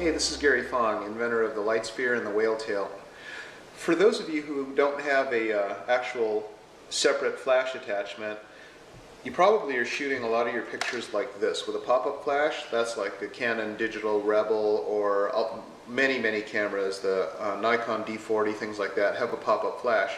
Hey, this is Garry Fong, inventor of the light sphere and the whale tail. For those of you who don't have a actual separate flash attachment, you probably are shooting a lot of your pictures like this with a pop-up flash. That's like the Canon Digital Rebel or many cameras, the Nikon D40, things like that, have a pop-up flash.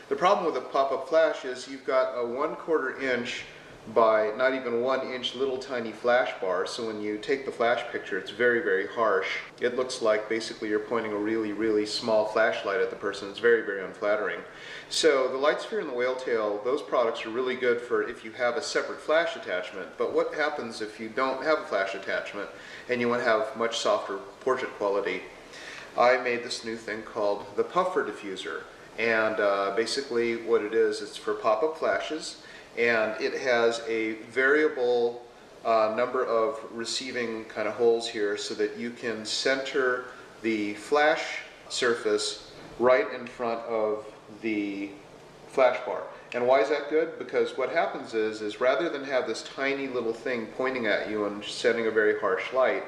The problem with a pop-up flash is you've got a 1/4 inch by not even 1 inch little tiny flash bar, so when you take the flash picture it's very harsh. It looks like basically you're pointing a really small flashlight at the person. It's very unflattering. So the light sphere and the whale tail, those products are really good for if you have a separate flash attachment. But what happens if you don't have a flash attachment and you want to have much softer portrait quality? I made this new thing called the Puffer Diffuser, and basically what it is, it's for pop-up flashes, and it has a variable number of receiving kind of holes here so that you can center the flash surface right in front of the flash bar. And why is that good? Because what happens is rather than have this tiny little thing pointing at you and sending a very harsh light,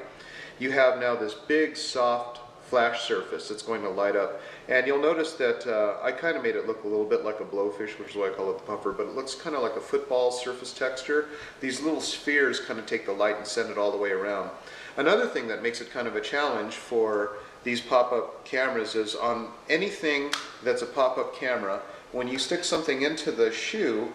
you have now this big soft flash surface that's going to light up. And you'll notice that I kind of made it look a little bit like a blowfish, which is why I call it the puffer, but it looks kind of like a football surface texture. These little spheres kind of take the light and send it all the way around. Another thing that makes it kind of a challenge for these pop-up cameras is on anything that's a pop-up camera, when you stick something into the shoe,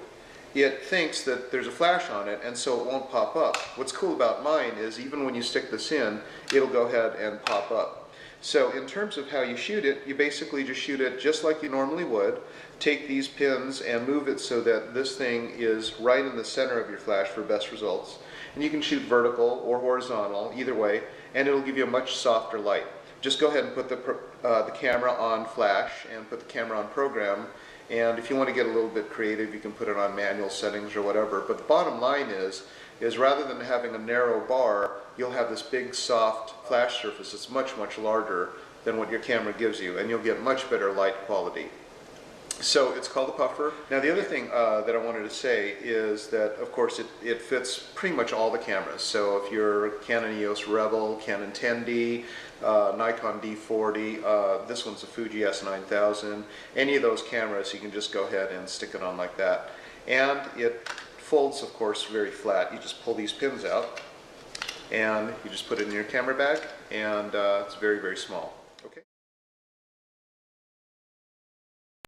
it thinks that there's a flash on it, and so it won't pop up. What's cool about mine is even when you stick this in, it'll go ahead and pop up. So in terms of how you shoot it, you basically just shoot it just like you normally would. Take these pins and move it so that this thing is right in the center of your flash for best results. And you can shoot vertical or horizontal, either way, and it'll give you a much softer light. Just go ahead and put the camera on flash and put the camera on program. And if you want to get a little bit creative, you can put it on manual settings or whatever. But the bottom line is rather than having a narrow bar, you'll have this big soft flash surface that's much larger than what your camera gives you, and you'll get much better light quality. So it's called the Puffer. Now the other thing that I wanted to say is that of course it fits pretty much all the cameras. So if you're Canon EOS Rebel, Canon 10D, Nikon D40, this one's a Fuji S9000, any of those cameras you can just go ahead and stick it on like that. And it folds of course very flat. You just pull these pins out and you just put it in your camera bag, and it's very small.